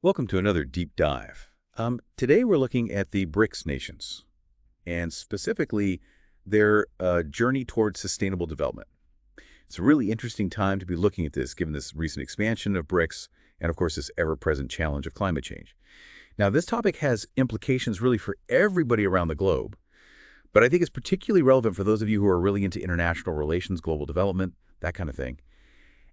Welcome to another deep dive. Today we're looking at the BRICS nations, and specifically their journey towards sustainable development. It's a really interesting time to be looking at this, given this recent expansion of BRICS and, of course, this ever-present challenge of climate change. Now, this topic has implications really for everybody around the globe, but I think it's particularly relevant for those of you who are really into international relations, global development, that kind of thing.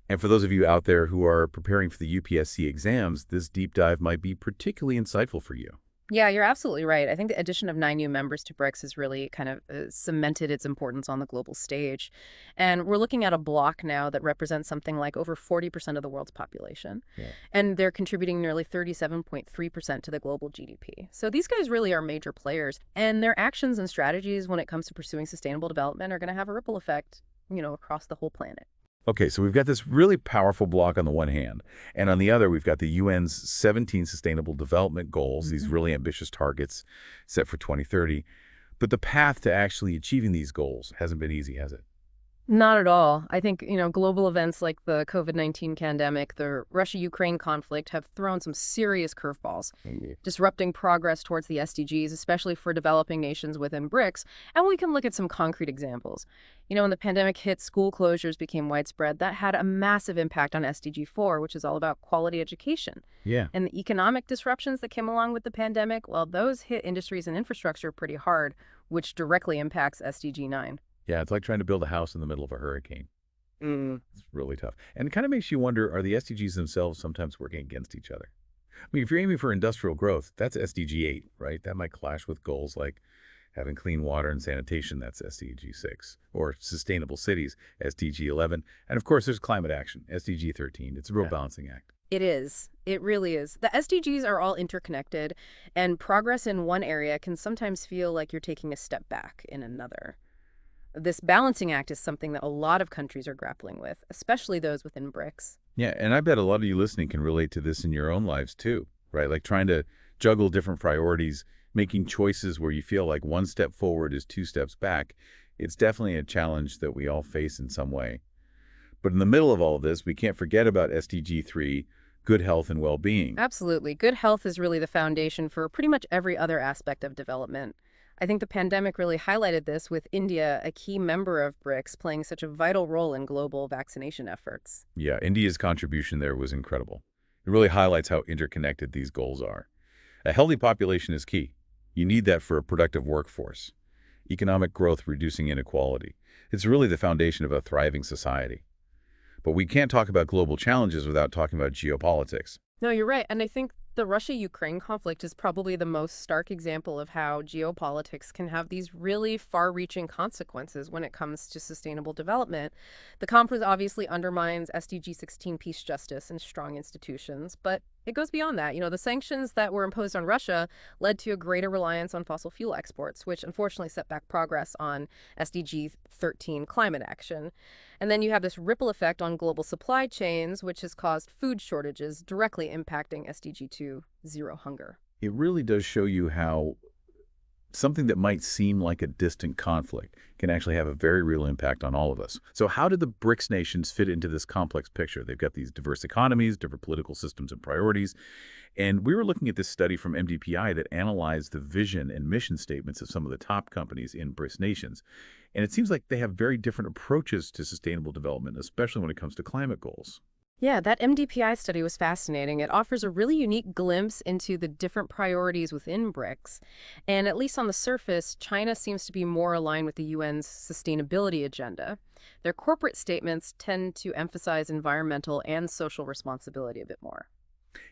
And for those of you out there who are preparing for the UPSC exams, this deep dive might be particularly insightful for you. Yeah, you're absolutely right. I think the addition of 9 new members to BRICS has really kind of cemented its importance on the global stage. And we're looking at a bloc now that represents something like over 40% of the world's population. Yeah. And they're contributing nearly 37.3% to the global GDP. So these guys really are major players. And their actions and strategies when it comes to pursuing sustainable development are going to have a ripple effect, across the whole planet. Okay, so we've got this really powerful block on the one hand, and on the other, we've got the UN's 17 Sustainable Development Goals, these really ambitious targets set for 2030. But the path to actually achieving these goals hasn't been easy, has it? Not at all. I think, global events like the COVID-19 pandemic, the Russia-Ukraine conflict have thrown some serious curveballs, Indeed. disrupting progress towards the SDGs, especially for developing nations within BRICS. And we can look at some concrete examples. When the pandemic hit, school closures became widespread. That had a massive impact on SDG 4, which is all about quality education. Yeah. And the economic disruptions that came along with the pandemic, well, those hit industries and infrastructure pretty hard, which directly impacts SDG 9. Yeah, it's like trying to build a house in the middle of a hurricane. Mm. It's really tough. And it kind of makes you wonder, are the SDGs themselves sometimes working against each other? I mean, if you're aiming for industrial growth, that's SDG 8, right? That might clash with goals like having clean water and sanitation, that's SDG 6, or sustainable cities, SDG 11. And of course, there's climate action, SDG 13. It's a real balancing act. It is. It really is. The SDGs are all interconnected, and progress in one area can sometimes feel like you're taking a step back in another. This balancing act is something that a lot of countries are grappling with, especially those within BRICS. Yeah, and I bet a lot of you listening can relate to this in your own lives too, right? Like trying to juggle different priorities, making choices where you feel like one step forward is two steps back. It's definitely a challenge that we all face in some way. But in the middle of all of this, we can't forget about SDG 3, good health and well-being. Absolutely. Good health is really the foundation for pretty much every other aspect of development. I think the pandemic really highlighted this, with India, a key member of BRICS, playing such a vital role in global vaccination efforts. Yeah, India's contribution there was incredible. It really highlights how interconnected these goals are. A healthy population is key. You need that for a productive workforce. Economic growth, reducing inequality. It's really the foundation of a thriving society. But we can't talk about global challenges without talking about geopolitics. No, you're right. And I think the Russia-Ukraine conflict is probably the most stark example of how geopolitics can have these really far-reaching consequences when it comes to sustainable development. The conflict obviously undermines SDG 16 peace, justice, and strong institutions, but it goes beyond that. The sanctions that were imposed on Russia led to a greater reliance on fossil fuel exports, which unfortunately set back progress on SDG 13 climate action. And then you have this ripple effect on global supply chains, which has caused food shortages, directly impacting SDG 2, zero hunger. It really does show you how something that might seem like a distant conflict can actually have a very real impact on all of us. So how did the BRICS nations fit into this complex picture? They've got these diverse economies, different political systems and priorities. And we were looking at this study from MDPI that analyzed the vision and mission statements of some of the top companies in BRICS nations. And it seems like they have very different approaches to sustainable development, especially when it comes to climate goals. Yeah, that MDPI study was fascinating. It offers a really unique glimpse into the different priorities within BRICS. And at least on the surface, China seems to be more aligned with the UN's sustainability agenda. Their corporate statements tend to emphasize environmental and social responsibility a bit more.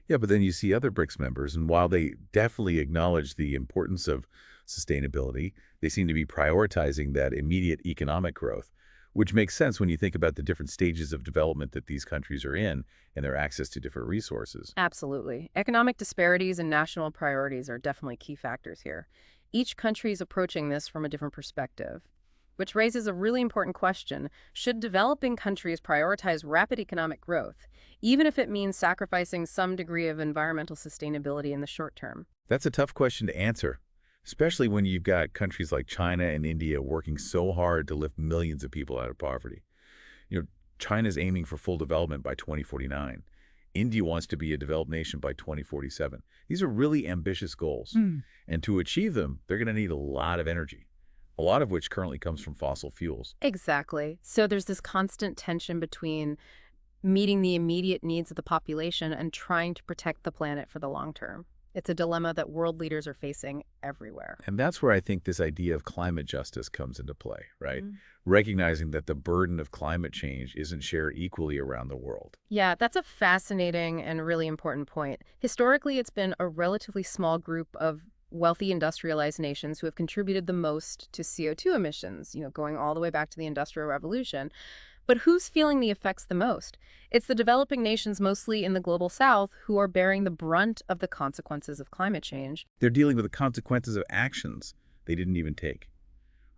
Yeah, but then you see other BRICS members, and while they definitely acknowledge the importance of sustainability, they seem to be prioritizing that immediate economic growth, which makes sense when you think about the different stages of development that these countries are in and their access to different resources. Absolutely. Economic disparities and national priorities are definitely key factors here. Each country is approaching this from a different perspective, which raises a really important question. Should developing countries prioritize rapid economic growth, even if it means sacrificing some degree of environmental sustainability in the short term? That's a tough question to answer, especially when you've got countries like China and India working so hard to lift millions of people out of poverty. China's aiming for full development by 2049. India wants to be a developed nation by 2047. These are really ambitious goals. Mm. And to achieve them, they're going to need a lot of energy, a lot of which currently comes from fossil fuels. Exactly. So there's this constant tension between meeting the immediate needs of the population and trying to protect the planet for the long term. It's a dilemma that world leaders are facing everywhere. And that's where I think this idea of climate justice comes into play, right? Mm. Recognizing that the burden of climate change isn't shared equally around the world. Yeah, that's a fascinating and really important point. Historically, it's been a relatively small group of wealthy industrialized nations who have contributed the most to CO2 emissions, going all the way back to the Industrial Revolution. But who's feeling the effects the most? It's the developing nations, mostly in the global south, who are bearing the brunt of the consequences of climate change. They're dealing with the consequences of actions they didn't even take.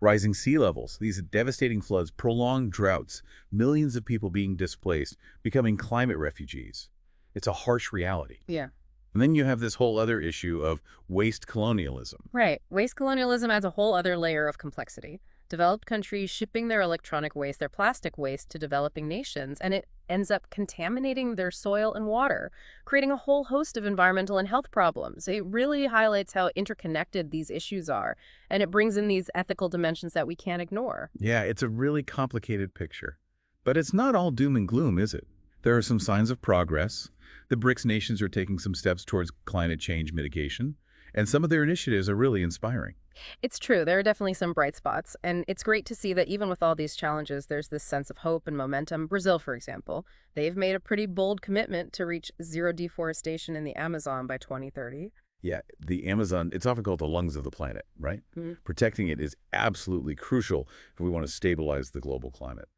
Rising sea levels, these devastating floods, prolonged droughts, millions of people being displaced, becoming climate refugees. It's a harsh reality. Yeah. And then you have this whole other issue of waste colonialism. Right. Waste colonialism adds a whole other layer of complexity. Developed countries shipping their electronic waste, their plastic waste to developing nations, and it ends up contaminating their soil and water, creating a whole host of environmental and health problems. It really highlights how interconnected these issues are, and it brings in these ethical dimensions that we can't ignore. Yeah, it's a really complicated picture. But it's not all doom and gloom, is it? There are some signs of progress. The BRICS nations are taking some steps towards climate change mitigation, and some of their initiatives are really inspiring. It's true, there are definitely some bright spots, and it's great to see that even with all these challenges, there's this sense of hope and momentum. Brazil, for example, they've made a pretty bold commitment to reach zero deforestation in the Amazon by 2030. Yeah, the Amazon, it's often called the lungs of the planet, right? Mhm. Protecting it is absolutely crucial if we want to stabilize the global climate.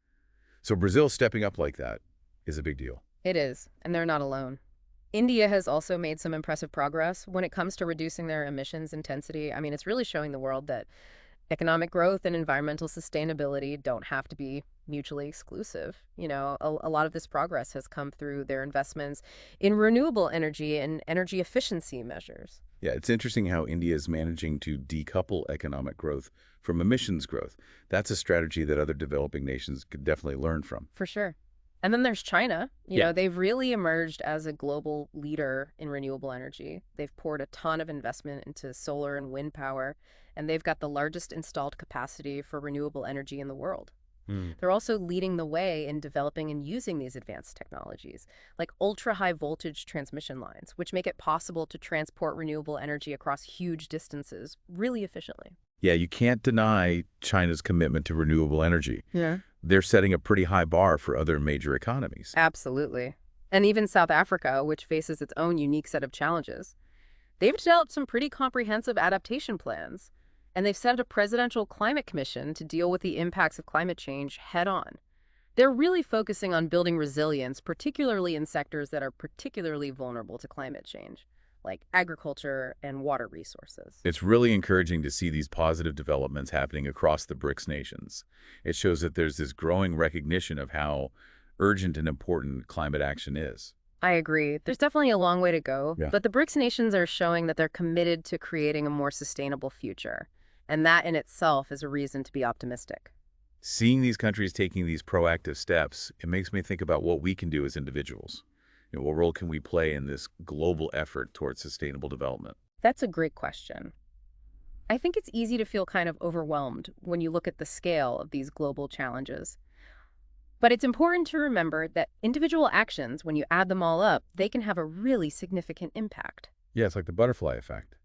So Brazil stepping up like that is a big deal. It is, and they're not alone. India has also made some impressive progress when it comes to reducing their emissions intensity. I mean, it's really showing the world that economic growth and environmental sustainability don't have to be mutually exclusive. A lot of this progress has come through their investments in renewable energy and energy efficiency measures. Yeah, it's interesting how India is managing to decouple economic growth from emissions growth. That's a strategy that other developing nations could definitely learn from. For sure. And then there's China. Yeah. They've really emerged as a global leader in renewable energy. They've poured a ton of investment into solar and wind power, and they've got the largest installed capacity for renewable energy in the world. Hmm. They're also leading the way in developing and using these advanced technologies, like ultra-high voltage transmission lines, which make it possible to transport renewable energy across huge distances really efficiently. Yeah, you can't deny China's commitment to renewable energy. Yeah. They're setting a pretty high bar for other major economies. Absolutely. And even South Africa, which faces its own unique set of challenges. They've developed some pretty comprehensive adaptation plans, and they've set up a presidential climate commission to deal with the impacts of climate change head on. They're really focusing on building resilience, particularly in sectors that are particularly vulnerable to climate change, like agriculture and water resources. It's really encouraging to see these positive developments happening across the BRICS nations. It shows that there's this growing recognition of how urgent and important climate action is. I agree. There's definitely a long way to go, Yeah. but the BRICS nations are showing that they're committed to creating a more sustainable future. And that in itself is a reason to be optimistic. Seeing these countries taking these proactive steps, it makes me think about what we can do as individuals. What role can we play in this global effort towards sustainable development? That's a great question. I think it's easy to feel kind of overwhelmed when you look at the scale of these global challenges. But it's important to remember that individual actions, when you add them all up, they can have a really significant impact. Yeah, it's like the butterfly effect.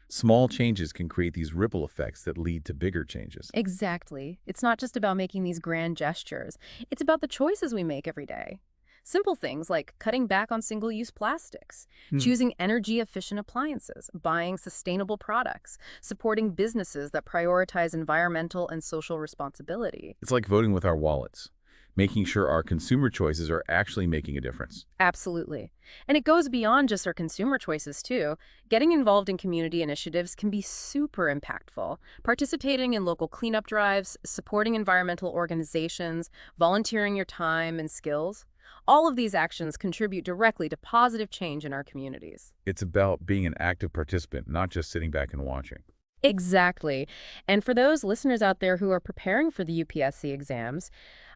Small changes can create these ripple effects that lead to bigger changes. Exactly. It's not just about making these grand gestures. It's about the choices we make every day. Simple things like cutting back on single-use plastics, choosing energy-efficient appliances, buying sustainable products, supporting businesses that prioritize environmental and social responsibility. It's like voting with our wallets, making sure our consumer choices are actually making a difference. Absolutely. And it goes beyond just our consumer choices, too. Getting involved in community initiatives can be super impactful. Participating in local cleanup drives, supporting environmental organizations, volunteering your time and skills. All of these actions contribute directly to positive change in our communities. It's about being an active participant, not just sitting back and watching. Exactly. And for those listeners out there who are preparing for the UPSC exams,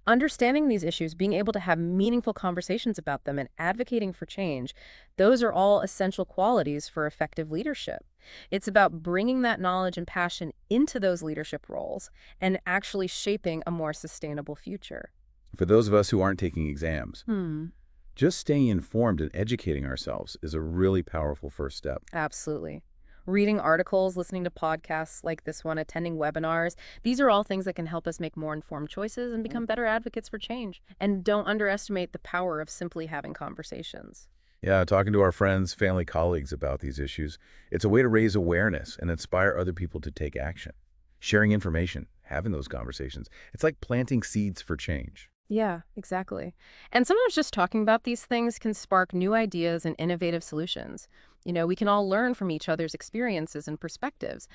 understanding these issues, being able to have meaningful conversations about them, and advocating for change, those are all essential qualities for effective leadership. It's about bringing that knowledge and passion into those leadership roles and actually shaping a more sustainable future. For those of us who aren't taking exams, Hmm. just staying informed and educating ourselves is a really powerful first step. Absolutely. Reading articles, listening to podcasts like this one, attending webinars, these are all things that can help us make more informed choices and become better advocates for change. And don't underestimate the power of simply having conversations. Yeah, talking to our friends, family, colleagues about these issues, it's a way to raise awareness and inspire other people to take action. Sharing information, having those conversations, it's like planting seeds for change. Yeah, exactly. And sometimes just talking about these things can spark new ideas and innovative solutions. We can all learn from each other's experiences and perspectives.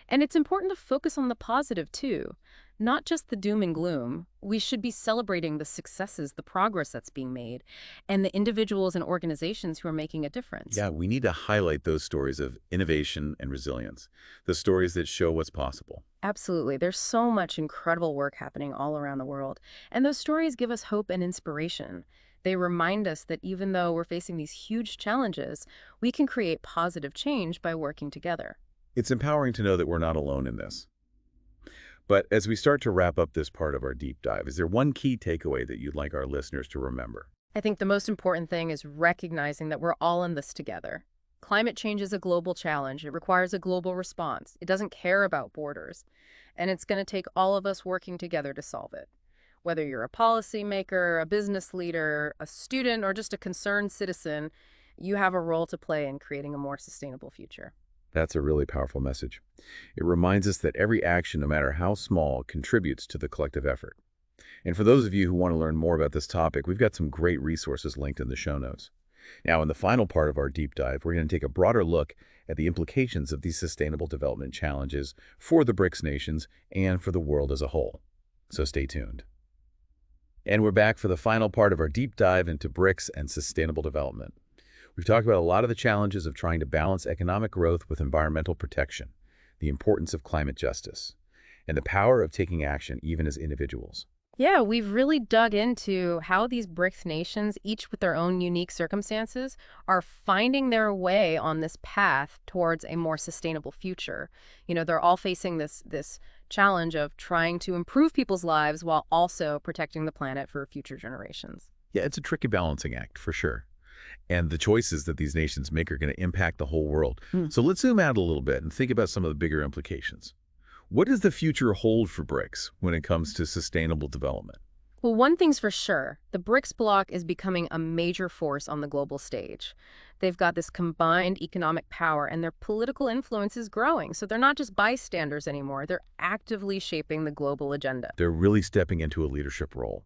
And it's important to focus on the positive too, not just the doom and gloom. We should be celebrating the successes, the progress that's being made, and the individuals and organizations who are making a difference. Yeah, we need to highlight those stories of innovation and resilience, the stories that show what's possible. Absolutely. There's so much incredible work happening all around the world. And those stories give us hope and inspiration. They remind us that even though we're facing these huge challenges, we can create positive change by working together. It's empowering to know that we're not alone in this. But as we start to wrap up this part of our deep dive, is there one key takeaway that you'd like our listeners to remember? I think the most important thing is recognizing that we're all in this together. Climate change is a global challenge. It requires a global response. It doesn't care about borders. And it's going to take all of us working together to solve it. Whether you're a policymaker, a business leader, a student, or just a concerned citizen, you have a role to play in creating a more sustainable future. That's a really powerful message. It reminds us that every action, no matter how small, contributes to the collective effort. And for those of you who want to learn more about this topic, we've got some great resources linked in the show notes. Now, in the final part of our deep dive, we're going to take a broader look at the implications of these sustainable development challenges for the BRICS nations and for the world as a whole. So stay tuned. And we're back for the final part of our deep dive into BRICS and sustainable development. We've talked about a lot of the challenges of trying to balance economic growth with environmental protection, the importance of climate justice, and the power of taking action even as individuals. Yeah, we've really dug into how these BRICS nations, each with their own unique circumstances, are finding their way on this path towards a more sustainable future. They're all facing this challenge of trying to improve people's lives while also protecting the planet for future generations. Yeah, it's a tricky balancing act, for sure. And the choices that these nations make are going to impact the whole world. So let's zoom out a little bit and think about some of the bigger implications. What does the future hold for BRICS when it comes to sustainable development? Well, one thing's for sure, the BRICS bloc is becoming a major force on the global stage. They've got this combined economic power and their political influence is growing. So they're not just bystanders anymore, they're actively shaping the global agenda. They're really stepping into a leadership role.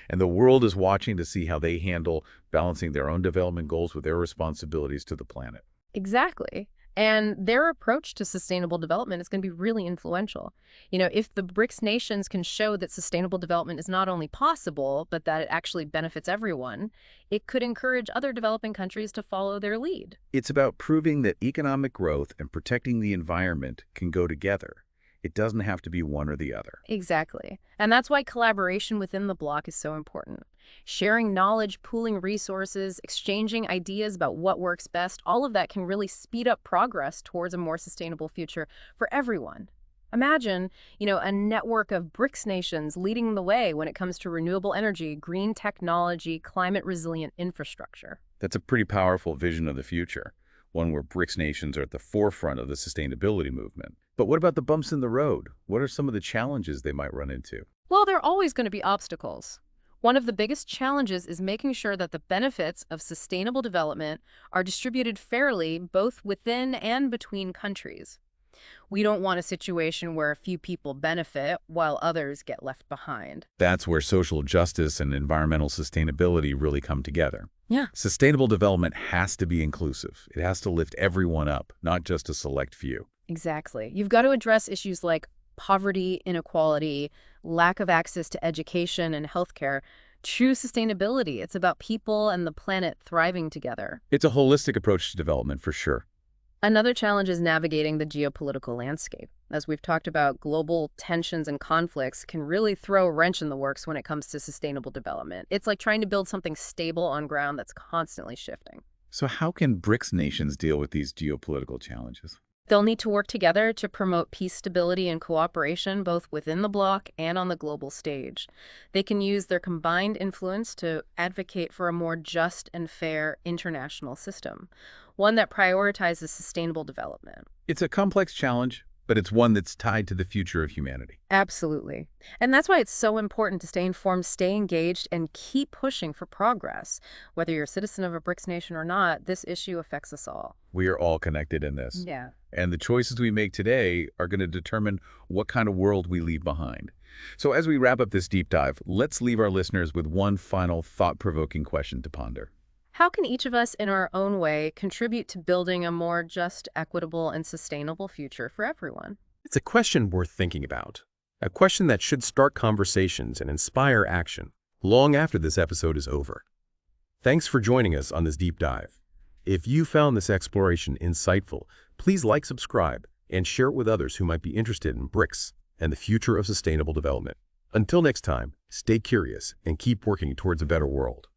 And the world is watching to see how they handle balancing their own development goals with their responsibilities to the planet. Exactly. And their approach to sustainable development is going to be really influential. If the BRICS nations can show that sustainable development is not only possible, but that it actually benefits everyone, it could encourage other developing countries to follow their lead. It's about proving that economic growth and protecting the environment can go together. It doesn't have to be one or the other. Exactly. And that's why collaboration within the bloc is so important. Sharing knowledge, pooling resources, exchanging ideas about what works best, all of that can really speed up progress towards a more sustainable future for everyone. Imagine, a network of BRICS nations leading the way when it comes to renewable energy, green technology, climate-resilient infrastructure. That's a pretty powerful vision of the future, one where BRICS nations are at the forefront of the sustainability movement. But what about the bumps in the road? What are some of the challenges they might run into? Well, there are always going to be obstacles. One of the biggest challenges is making sure that the benefits of sustainable development are distributed fairly both within and between countries. We don't want a situation where a few people benefit while others get left behind. That's where social justice and environmental sustainability really come together. Yeah. Sustainable development has to be inclusive. It has to lift everyone up, not just a select few. Exactly. You've got to address issues like poverty, inequality, lack of access to education and healthcare. True sustainability, it's about people and the planet thriving together. It's a holistic approach to development for sure. Another challenge is navigating the geopolitical landscape. As we've talked about, global tensions and conflicts can really throw a wrench in the works when it comes to sustainable development. It's like trying to build something stable on ground that's constantly shifting. So how can BRICS nations deal with these geopolitical challenges? They'll need to work together to promote peace, stability, and cooperation both within the bloc and on the global stage. They can use their combined influence to advocate for a more just and fair international system, one that prioritizes sustainable development. It's a complex challenge, but it's one that's tied to the future of humanity. Absolutely. And that's why it's so important to stay informed, stay engaged, and keep pushing for progress. Whether you're a citizen of a BRICS nation or not, this issue affects us all. We are all connected in this. Yeah. And the choices we make today are going to determine what kind of world we leave behind. So as we wrap up this deep dive, let's leave our listeners with one final thought-provoking question to ponder. How can each of us, in our own way, contribute to building a more just, equitable, and sustainable future for everyone? It's a question worth thinking about. A question that should start conversations and inspire action long after this episode is over. Thanks for joining us on this deep dive. If you found this exploration insightful, please like, subscribe, and share it with others who might be interested in BRICS and the future of sustainable development. Until next time, stay curious and keep working towards a better world.